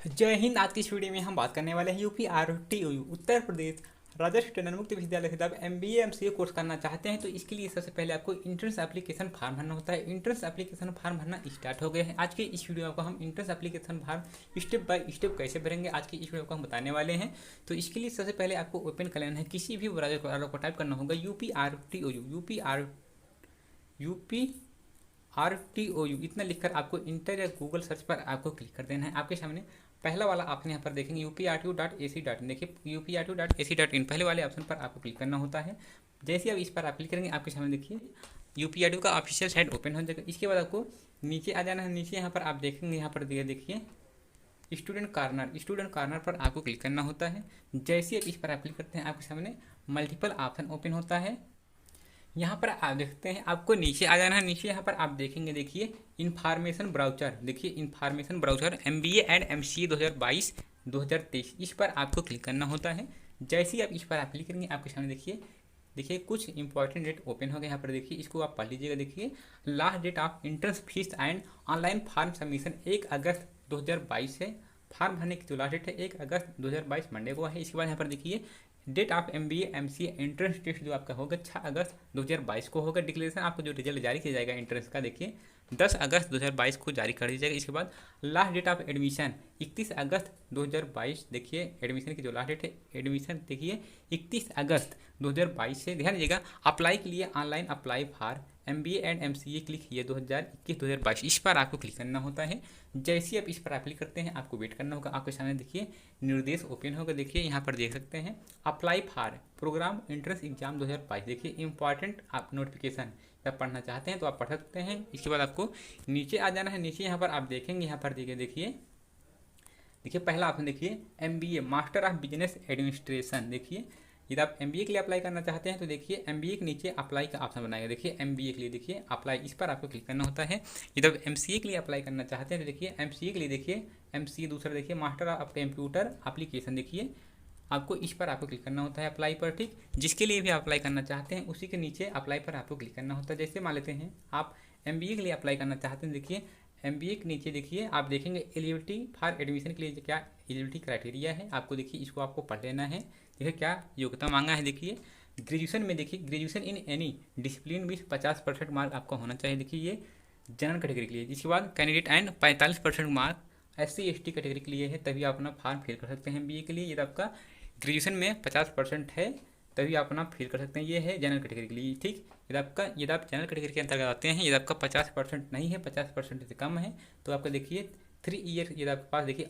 जय हिंद। आज की इस वीडियो में हम बात करने वाले हैं यूपीआरटीयू उत्तर प्रदेश राजस्व टंडन मुक्त विश्वविद्यालय से आप एमबीए एमसीए कोर्स करना चाहते हैं तो इसके लिए सबसे पहले आपको इंट्रेंस एप्लीकेशन फॉर्म भरना होता है। इंट्रेंस एप्लीकेशन फॉर्म भरना स्टार्ट हो गया है। आज के इस वीडियो में हम entrance application form step by step कैसे भरेंगे आज की इस वीडियो को हम बताने वाले हैं। तो इसके लिए सबसे पहले आपको ओपन कर लेना है, किसी भी ब्राउज़र को टाइप करना होगा यूपी इतना लिखकर आपको इंटर या गूगल सर्च पर आपको क्लिक कर देना है। आपके सामने पहला वाला ऑप्शन यहाँ पर देखेंगे UPRTU.AC.in। देखिए UPRTU.AC.in पहले वाले ऑप्शन पर आपको क्लिक करना होता है। जैसे आप इस पर आप क्लिक करेंगे आपके सामने देखिए UPRTU का ऑफिशियल साइट ओपन हो जाएगा। इसके बाद आपको नीचे आ जाना है। नीचे यहाँ पर आप देखेंगे, यहाँ पर दिया देखिए स्टूडेंट कॉर्नर पर आपको क्लिक करना होता है। जैसे आप इस पर आप क्लिक करते हैं आपके सामने मल्टीपल ऑप्शन ओपन होता है। यहाँ पर आप देखते हैं आपको नीचे आ जाना है। नीचे यहाँ पर आप देखेंगे, देखिए इन्फॉर्मेशन ब्राउचर, देखिए information brochure MBA and MCA 2022-2023 इस पर आपको क्लिक करना होता है। जैसे ही आप इस पर आप क्लिक करेंगे आपके सामने देखिए कुछ इंपॉर्टेंट डेट ओपन हो गए। यहाँ पर देखिए इसको आप पढ़ लीजिएगा। देखिए last date of entrance fees and online form submission 1 अगस्त 2022 है। फॉर्म भरने की जो लास्ट डेट है 1 अगस्त 2022 मंडे को है। इसके बाद यहाँ पर देखिए date of MBA MCA entrance test जो आपका होगा 6 अगस्त 2022 को होगा। डिक्लेरेशन आपको जो रिजल्ट जारी किया जाएगा एंट्रेंस का देखिए 10 अगस्त 2022 को जारी कर दी जाएगा। इसके बाद लास्ट डेट ऑफ एडमिशन 31 अगस्त 2022। देखिए एडमिशन की जो लास्ट डेट है एडमिशन देखिए 31 अगस्त 2022 से। ध्यान दीजिएगा अप्लाई के लिए online apply for MBA and MCA click किए 2021-2022 इस पर आपको क्लिक करना होता है। जैसे ही आप इस पर आप क्लिक करते हैं आपको वेट करना होगा। आपके सामने देखिए निर्देश ओपन होगा। देखिए यहाँ पर देख सकते हैं apply for program entrance exam 2022। देखिए इंपॉर्टेंट आप नोटिफिकेशन आप पढ़ना चाहते हैं तो आप पढ़ सकते हैं। इसके बाद आपको नीचे आ जाना है। नीचे यहाँ पर आप देखेंगे, यहाँ पर देखिए पहला ऑप्शन देखिए MBA master of business administration. देखिए यदि आप एमबीए के लिए अप्लाई करना चाहते हैं तो देखिए एमबीए के नीचे अप्लाई का ऑप्शन बनाएगा। देखिए एमबीए के लिए देखिए अप्लाई, इस पर आपको क्लिक करना होता है। यदि आप एमसीए के लिए अप्लाई करना चाहते हैं तो देखिए एमसीए के लिए देखिए एमसीए दूसरा देखिए मास्टर ऑफ कंप्यूटर एप्लीकेशन, देखिए आपको इस पर आपको क्लिक करना होता है अप्लाई पर। ठीक, जिसके लिए भी आप अप्लाई करना चाहते हैं उसी के नीचे अप्लाई पर आपको क्लिक करना होता है। जैसे मान लेते हैं आप एमबीए के लिए अप्लाई करना चाहते हैं, देखिए एमबीए के नीचे देखिए आप देखेंगे एलिजिबिलिटी फॉर एडमिशन के लिए क्या एलिजिबिलिटी क्राइटेरिया है। आपको देखिए इसको आपको पढ़ लेना है। देखिए क्या योग्यता मांगा है। देखिए ग्रेजुएशन में देखिए ग्रेजुएशन इन एनी डिसिप्लिन में 50% मार्क आपका होना चाहिए। देखिए ये जनरल कैटेगरी के लिए। इसके बाद candidate and 45% mark SC/ST category के लिए है, तभी आप अपना फॉर्म फिल कर सकते हैं एमबीए के लिए। यदि आपका ग्रेजुएशन में 50% है तभी आप अपना फिल कर सकते हैं। ये है जनरल कैटेगरी के लिए। ठीक, यदि आप जनरल कैटेगरी के अंतर्गत आते हैं, यदि आपका 50% नहीं है, 50% से कम है तो आपका देखिए 3 ईयर, यदि आपके पास देखिए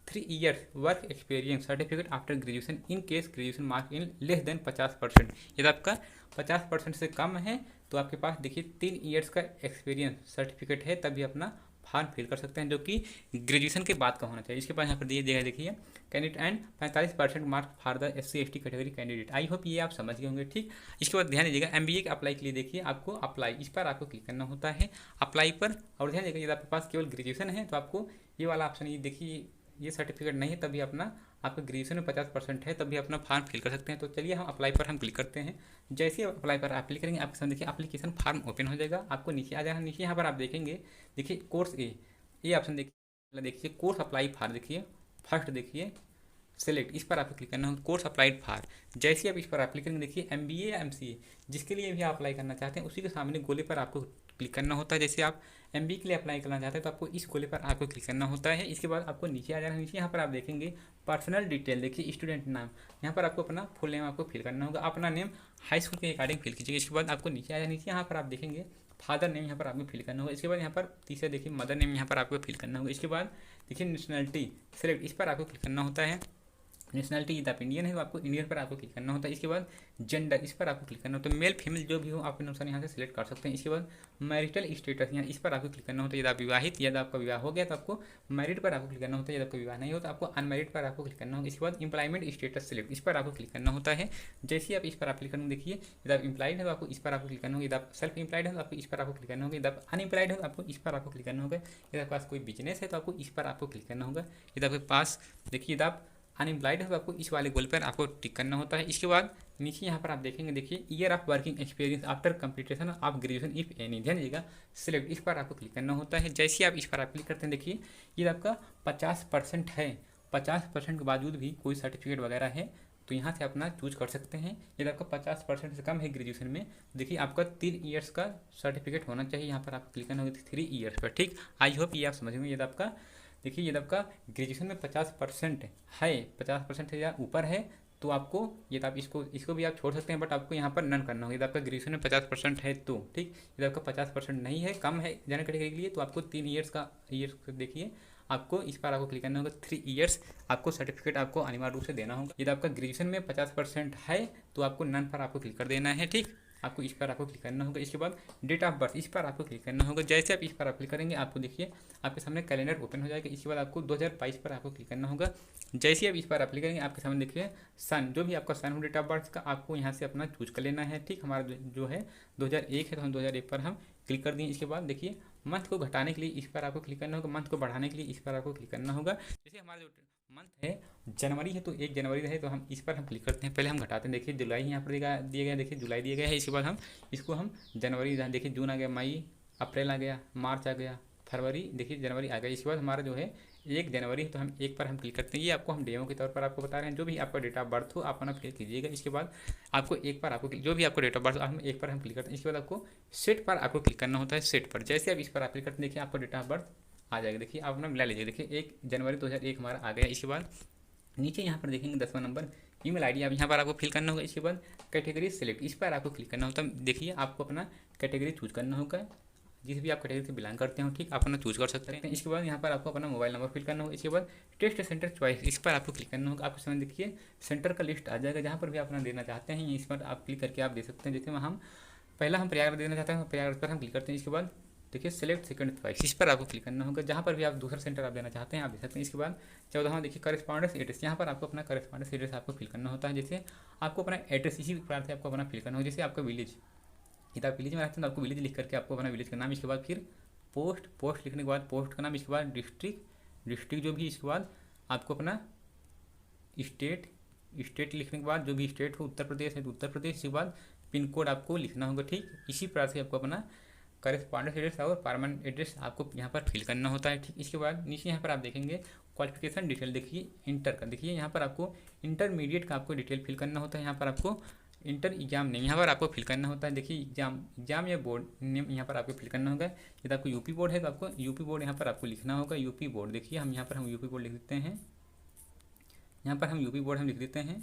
3 years work experience certificate after graduation in case graduation mark in less than 50%। यदि आपका 50% से कम है तो आपके पास देखिए 3 ईयर्स का एक्सपीरियंस सर्टिफिकेट है, तभी अपना फॉर्म फिल कर सकते हैं, जो कि ग्रेजुएशन के बाद का होना चाहिए। इसके बाद यहाँ पर दिए जगह देखिए candidate and 45% mark for the SC/ST category candidate. I hope ये आप समझ गए होंगे। ठीक, इसके बाद ध्यान दीजिएगा एमबीए के अप्लाई के लिए देखिए आपको अप्लाई, इस पर आपको क्लिक करना होता है अप्लाई पर। और ध्यान दीजिएगा यदि आपके पास केवल ग्रेजुएशन है तो आपको ये वाला ऑप्शन, ये देखिए ये सर्टिफिकेट नहीं है तभी अपना आपका ग्रेजुएशन में 50% है तभी अपना फॉर्म फिल कर सकते हैं। तो चलिए हम अप्लाई पर हम क्लिक करते हैं। जैसे ही अप्लाई पर आप क्लिक करेंगे आपके सामने देखिए एप्लीकेशन फॉर्म ओपन हो जाएगा। आपको नीचे आ जाना, नीचे यहाँ पर आप देखेंगे देखिए कोर्स ये ऑप्शन देखिए कोर्स अप्लाई फॉर, देखिए फर्स्ट देखिए सेलेक्ट, इस पर आपको क्लिक करना होगा कोर्स अप्लाइड फॉर। जैसे आप इस पर आप क्लिक करेंगे देखिए एमबीए या एमसीए जिसके लिए भी आप अप्लाई करना चाहते हैं उसी के सामने गोले पर आपको क्लिक करना होता है। जैसे आप एमबीए के लिए अप्लाई करना चाहते हैं तो आपको इस गोले पर आपको क्लिक करना होता है। इसके बाद आपको नीचे आ जाना है। नीचे यहाँ पर आप देखेंगे पर्सनल डिटेल, देखिए स्टूडेंट नाम, यहाँ पर आपको अपना फुल नेम आपको फिल करना होगा, अपना नेम हाई स्कूल के अकॉर्डिंग फिल कीजिएगा। इसके बाद आपको नीचे आ जाना, नीचे यहाँ पर आप देखेंगे फादर नेम यहाँ पर आपको फिल करना होगा। इसके बाद यहाँ पर तीसरा देखिए मदर नेम यहाँ पर आपको फिल करना होगा। इसके बाद देखिए नेशनलिटी सेलेक्ट, इस पर आपको क्लिक करना होता है। नेशनलिटी यदि आप इंडियन है तो आपको इंडियन पर आपको क्लिक करना होता है। इसके बाद जेंडर, इस पर आपको क्लिक करना होता है। मेल फीमेल जो भी हो आप अनुसार यहाँ से सिलेक्ट कर सकते हैं। इसके बाद मैरिटल स्टेटस, यहाँ इस पर आपको क्लिक करना होता है। यदि आप विवाहित, यदि आपका विवाह हो गया तो आपको मैरिड पर आपको क्लिक करना होता है। यदि आपका विवाह नहीं हो तो आपको अनमैरिड पर आपको क्लिक करना होगा। इसके बाद इंप्लॉयमेंट स्टेटस सिलेक्ट, इस पर आपको क्लिक करना होता है। जैसे आप इस पर आप क्लिक करेंगे देखिए यदि आप इंप्लॉयड है तो आपको इस पर आपको क्लिक करना होगा। यदि आप सेल्फ इंप्लॉयड है तो आपको इस पर आपको क्लिक करना होगा। यदि आप अनएम्प्लॉयड है तो आपको इस पर आपको क्लिक करना होगा। यदि आपके पास कोई बिजनेस है तो आपको इस पर आपको क्लिक करना होगा। यदि आपके पास देखिए यदि आप अनएम्प्लॉयड है तो आपको इस वाले गोल पर आपको टिक करना होता है। इसके बाद नीचे यहाँ पर आप देखेंगे, देखिए year of working experience after completion of graduation if any, ध्यान दीजिएगा सिलेक्ट, इस पर आपको क्लिक करना होता है। जैसे आप इस पर आप क्लिक करते हैं, देखिए ये आपका 50% है, 50% के बावजूद भी कोई सर्टिफिकेट वगैरह है तो यहाँ से अपना चूज कर सकते हैं। यदि आपका 50% से कम है ग्रेजुएशन में, देखिए आपका 3 ईयर्स का सर्टिफिकेट होना चाहिए, यहाँ पर आपको क्लिक करना होगा 3 ईयर्स पर, ठीक। आई होप ये आप समझ गए। यदि आपका देखिए यदि आपका ग्रेजुएशन में 50% है, 50% से या ऊपर है तो आपको ये आप इसको भी आप छोड़ सकते हैं, बट आपको यहाँ पर नन करना होगा। यदि आपका ग्रेजुएशन में 50% है तो ठीक। यदि आपका 50% नहीं है, कम है जनरल कैटेगरी के लिए, तो आपको 3 ईयर्स देखिए आपको इस पर आपको क्लिक करना होगा। 3 ईयर्स आपको सर्टिफिकेट आपको अनिवार्य रूप से देना होगा। यदि आपका ग्रेजुएशन में 50% है तो आपको नन पर आपको क्लिक कर देना है, ठीक। आपको इस पर आपको क्लिक करना होगा। इसके बाद डेट ऑफ बर्थ, इस पर आपको क्लिक करना होगा। जैसे आप इस पर आप क्लिक करेंगे, आपको देखिए आपके सामने कैलेंडर ओपन हो जाएगा। इसके बाद आपको 2022 पर आपको क्लिक करना होगा। जैसे ही आप इस पर आप क्लिक करेंगे, आपके सामने देखिए सन, जो भी आपका सन हो डेट ऑफ बर्थ का, आपको यहाँ से अपना चूज कर लेना है, ठीक। हमारा जो है 2001 है तो हम 2001 पर हम क्लिक कर दिए। इसके बाद देखिए मंथ को घटाने के लिए इस पर आपको क्लिक करना होगा, मंथ को बढ़ाने के लिए इस पर आपको क्लिक करना होगा। जैसे हमारा जो मंथ है जनवरी है तो 1 जनवरी है तो हम इस पर हम क्लिक करते हैं। पहले हम घटाते हैं, देखिए जुलाई यहाँ पर दिया गया, देखिए जुलाई दिया गया है। इसके बाद हम इसको हम जनवरी, देखिए जून आ गया, मई, अप्रैल आ गया, मार्च आ गया, फरवरी, देखिए जनवरी आ गया। इसके बाद हमारा जो है 1 जनवरी है तो हम 1 पर हम क्लिक करते हैं। ये आपको हम डेमो के तौर पर आपको बता रहे हैं। जो भी आपका डेट ऑफ बर्थ हो आप अपना क्लिक कीजिएगा। इसके बाद आपको 1 पर आपको जो भी आपको डेट ऑफ बर्थ हम 1 पर हम क्लिक करते हैं। इसके बाद आपको सेट पर आपको क्लिक करना होता है, सेट पर। जैसे आप इस पर आप क्लिक करते हैं, देखिए आपको डेट ऑफ बर्थ आ जाएगा। देखिए आप अपना मिला लीजिए, देखिए 1 जनवरी 2001 हमारा आ गया। इसके बाद नीचे यहाँ पर देखेंगे 10वां नंबर ईमेल आईडी, आप यहाँ पर आपको फिल करना होगा। इसके बाद कैटेगरी सेलेक्ट, इस पर आपको क्लिक करना होता है। देखिए आपको अपना कैटेगरी चूज करना होगा, जिस भी आप कैटेगरी से बिलोंग करते हो, ठीक। आप अपना चूज कर सकते हैं। इसके बाद यहाँ पर आपको अपना मोबाइल नंबर फिल करना होगा। इसके बाद टेस्ट सेंटर चॉइस, इस पर आपको क्लिक करना होगा। आपके सामने देखिए सेंटर का लिस्ट आ जाएगा, जहाँ पर भी अपना देना चाहते हैं इस पर आप क्लिक करके आप दे सकते हैं। जैसे हम पहला हम प्रयागराज देना चाहते हैं, प्रयागराज पर हम क्लिक करते हैं। इसके बाद देखिए सेलेक्ट सेकंड चॉइस, इस पर आपको क्लिक करना होगा। जहाँ पर भी आप दूसरा सेंटर आप देना चाहते हैं आप दे सकते हैं। इसके बाद 14वां देखिए करेस्पॉन्डेंस एड्रेस, यहाँ पर आपको अपना करेस्पॉन्डेंस एड्रेस आपको फिल करना होता है। जैसे आपको अपना एड्रेस इसी प्रकार से आपको अपना फिल करना होगा। जैसे आपका विलेज, यदि आप विलेज में रहते हैं तो आपको विलेज लिख करके आपको अपना विलेज का नाम, इसके बाद फिर पोस्ट लिखने के बाद पोस्ट का नाम, इसके बाद डिस्ट्रिक्ट जो भी, इसके बाद आपको अपना स्टेट लिखने के बाद जो भी स्टेट हो, उत्तर प्रदेश है तो उत्तर प्रदेश, इसके बाद पिन कोड आपको लिखना होगा, ठीक। इसी प्रकार से आपको अपना करेस्पॉन्डेंस एड्रेस और परमानेंट एड्रेस आपको यहाँ पर फिल करना होता है, ठीक। इसके बाद नीचे यहाँ पर आप देखेंगे क्वालिफिकेशन डिटेल, देखिए इंटर का, देखिए यहाँ पर आपको इंटरमीडिएट का आपको डिटेल फिल करना होता है। यहाँ पर आपको इंटर एग्जाम नेम यहाँ पर आपको फिल करना होता है। देखिए एग्जाम या बोर्ड नेम यहाँ पर आपको फिल करना होगा। यदि आपको यूपी बोर्ड है तो आपको यूपी बोर्ड यहाँ पर आपको लिखना होगा, यूपी बोर्ड। देखिए हम यहाँ पर हम यूपी बोर्ड लिख देते हैं, यहाँ पर हम यूपी बोर्ड हम लिख देते हैं।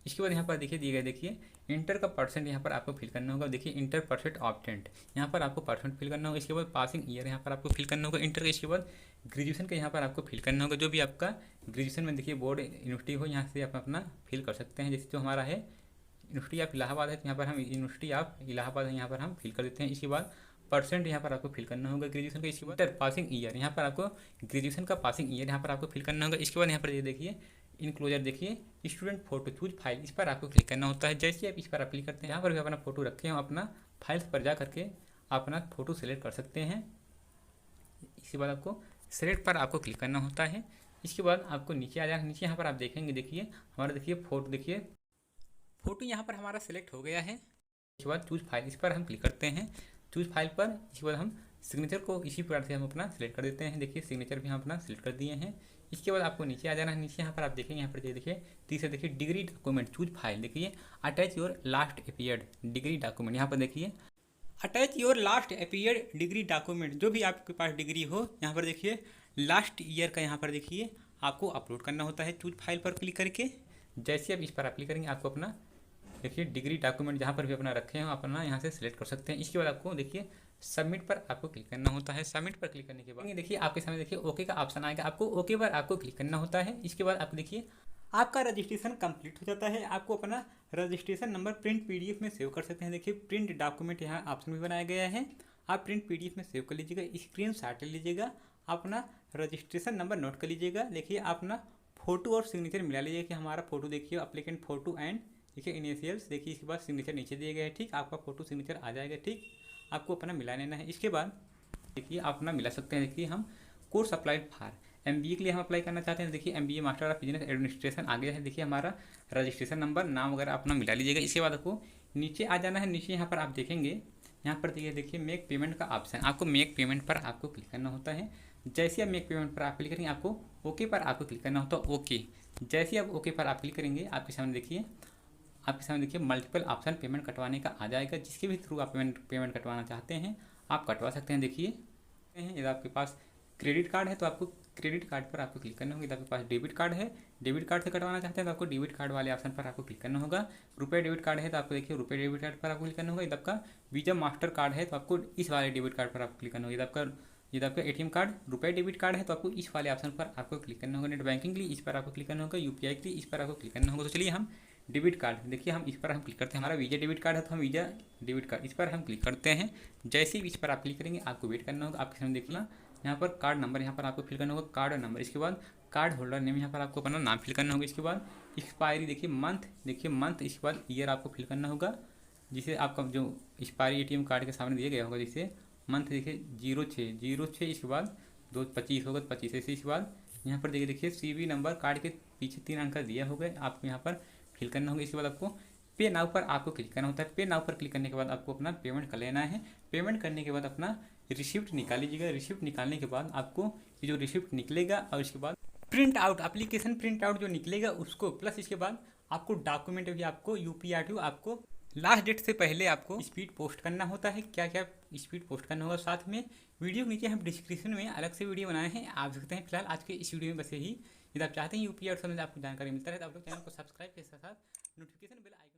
इसके बाद यहाँ पर देखिए दिए गए, देखिए इंटर का परसेंट यहाँ पर आपको फिल करना होगा। देखिए इंटर परसेंट ऑब्टेंट, यहाँ पर आपको परसेंट फिल करना होगा। इसके बाद पासिंग ईयर यहाँ पर आपको फिल करना होगा इंटर का। इसके बाद ग्रेजुएशन का यहाँ पर आपको फिल करना होगा। जो भी आपका ग्रेजुएशन में देखिए बोर्ड यूनिवर्सिटी हो, यहाँ से आप अपना फिल कर सकते हैं। जैसे जो हमारा है यूनिवर्सिटी ऑफ इलाहाबाद है तो यहाँ पर हम यूनिवर्सिटी ऑफ इलाहाबाद है, यहाँ पर हम फिल कर देते हैं। इसके बाद परसेंट यहाँ पर आपको फिल करना होगा ग्रेजुएशन का। इसके बाद पासिंग ईयर, यहाँ पर आपको ग्रेजुएशन का पासिंग ईयर यहाँ पर आपको फिल करना होगा। इसके बाद यहाँ पर ये देखिए इनक्लोजर, देखिए स्टूडेंट फोटो चूज फाइल, इस पर आपको क्लिक करना होता है। जैसे आप इस पर आप क्लिक करते हैं, यहाँ पर भी अपना फोटो रखे हैं, अपना फाइल्स पर जा करके अपना फोटो सेलेक्ट कर सकते हैं। इसके बाद आपको सेलेक्ट पर आपको क्लिक करना होता है। इसके बाद आपको नीचे आ जाना, नीचे यहाँ पर आप देखेंगे, देखिए हमारा देखिए फोटो, देखिए फोटो यहाँ पर हमारा सेलेक्ट हो गया है। इसके बाद चूज फाइल, इस पर हम क्लिक करते हैं चूज फाइल पर। इसके बाद हम सिग्नेचर को इसी प्रकार से हम अपना सेलेक्ट कर देते हैं। देखिए सिग्नेचर भी हम अपना सेलेक्ट कर दिए हैं। इसके बाद आपको नीचे आ जाना है। नीचे यहाँ पर आप देखेंगे, यहाँ पर देखिए तीसरा देखिए डिग्री डॉक्यूमेंट चूज फाइल, देखिए attach your last appeared degree document, यहाँ पर देखिए attach your last appeared degree document, जो भी आपके पास डिग्री हो, यहाँ पर देखिए लास्ट ईयर का यहाँ पर देखिए आपको अपलोड करना होता है चूज फाइल पर क्लिक करके। जैसे आप इस पर आप क्लिक करेंगे, आपको अपना देखिए डिग्री डॉक्यूमेंट जहाँ पर भी अपना रखे हो अपना यहाँ से सिलेक्ट कर सकते हैं। इसके बाद आपको देखिए सबमिट पर आपको क्लिक करना होता है। सबमिट पर क्लिक करने के बाद देखिए आपके सामने देखिए ओके का ऑप्शन आएगा, आपको ओके पर आपको क्लिक करना होता है। इसके बाद आप देखिए आपका रजिस्ट्रेशन कंप्लीट हो जाता है। आपको अपना रजिस्ट्रेशन नंबर प्रिंट पीडीएफ में सेव कर सकते हैं। देखिए प्रिंट डॉक्यूमेंट यहाँ ऑप्शन भी बनाया गया है, आप प्रिंट पीडीएफ में सेव कर लीजिएगा, स्क्रीनशॉट ले लीजिएगा, अपना रजिस्ट्रेशन नंबर नोट कर लीजिएगा। देखिए अपना फोटो और सिग्नेचर मिला लीजिए कि हमारा फोटो देखिए अप्लीकेंट फोटो एंड देखिए इनिशियल्स, देखिए इसके बाद सिग्नेचर नीचे दिए गए हैं, ठीक। आपका फोटो सिग्नेचर आ जाएगा, ठीक। आपको अपना मिला लेना है। इसके बाद देखिए आप अपना मिला सकते हैं। देखिए हम कोर्स अप्लाइड फॉर MBA के लिए हम अप्लाई करना चाहते हैं, देखिए MBA master of business administration आ गया है। देखिए हमारा रजिस्ट्रेशन नंबर, नाम वगैरह अपना मिला लीजिएगा। इसके बाद आपको नीचे आ जाना है। नीचे यहाँ पर आप देखेंगे, यहाँ पर देखिए मेक पेमेंट का ऑप्शन, आपको मेक पेमेंट पर आपको क्लिक करना होता है। जैसे आप मेक पेमेंट पर आप क्लिक करेंगे, आपको ओके पर आपको क्लिक करना होता है। ओके, जैसे आप ओके पर आप क्लिक करेंगे, आपके सामने देखिए मल्टीपल ऑप्शन पेमेंट कटवाने का आ जाएगा। जिसके भी थ्रू आप पेमेंट कटवाना चाहते हैं आप कटवा सकते हैं। देखिए यदि आपके पास क्रेडिट कार्ड है तो आपको क्रेडिट कार्ड पर आपको क्लिक करना होगा। यदि आपके पास डेबिट कार्ड है, डेबिट कार्ड से कटवाना चाहते हैं तो आपको डेबिट कार्ड वाले ऑप्शन पर आपको क्लिक करना होगा। रुपये डेबिट कार्ड है तो आपको देखिए रुपये डेबिट कार्ड पर आपको क्लिक करना होगा। यदि आपका वीजा मास्टर कार्ड है तो आपको इस वाले डेबिट कार्ड पर आपको क्लिक करना होगा। यदि आपका ATM कार्ड रुपये डेबिट कार्ड है तो आपको इस वाले ऑप्शन पर आपको क्लिक करना होगा। नेट बैंकिंग के लिए इस पर आपको क्लिक करना होगा। UPI के लिए इस पर आपको क्लिक करना होगा। तो चलिए हम डेबिट कार्ड, देखिए हम इस पर हम क्लिक करते हैं। हमारा वीजा डेबिट कार्ड है तो हम वीजा डेबिट कार्ड इस पर हम क्लिक करते हैं। जैसे ही इस पर आप क्लिक करेंगे आपको वेट करना होगा। आपके सामने देखना यहाँ पर कार्ड नंबर, यहाँ पर आपको फिल करना होगा कार्ड नंबर। इसके बाद कार्ड होल्डर नेम, यहाँ पर आपको अपना नाम फिल करना होगा। इसके बाद एक्सपायरी, देखिए मंथ, इसके बाद ईयर आपको फिल करना होगा। जिसे आपका जो एक्सपायरी ATM कार्ड के सामने दिया गया होगा, जैसे मंथ देखिए 06, इसके बाद 2/25 होगा, 25 ऐसे। इसके बाद यहाँ पर देखिए CVV नंबर कार्ड के पीछे 3 अंक का दिया होगा, आपको यहाँ पर फिल करना होगा। इसके बाद आपको पे नाउ पर आपको क्लिक करना होता है। पे नाउ पर क्लिक करने के बाद आपको अपना पेमेंट कर लेना है। पेमेंट करने के बाद अपना रिसिप्ट निकाल लीजिएगा। रिसिप्ट निकालने के बाद आपको ये जो रिसिप्ट निकलेगा और इसके बाद print out, application print out जो निकलेगा उसको, प्लस इसके बाद आपको डॉक्यूमेंट भी आपको UPRTO आपको लास्ट डेट से पहले आपको स्पीड पोस्ट करना होता है। क्या क्या स्पीड पोस्ट करना होगा, साथ में वीडियो के नीचे हम डिस्क्रिप्शन में अलग से वीडियो बनाए हैं, आप सकते हैं। फिलहाल आज के इस वीडियो में बस यही। यदि आप चाहते हैं UPRTO से आपको जानकारी मिलता है तो आप लोग चैनल को सब्सक्राइब के साथ नोटिफिकेशन बेल आइकन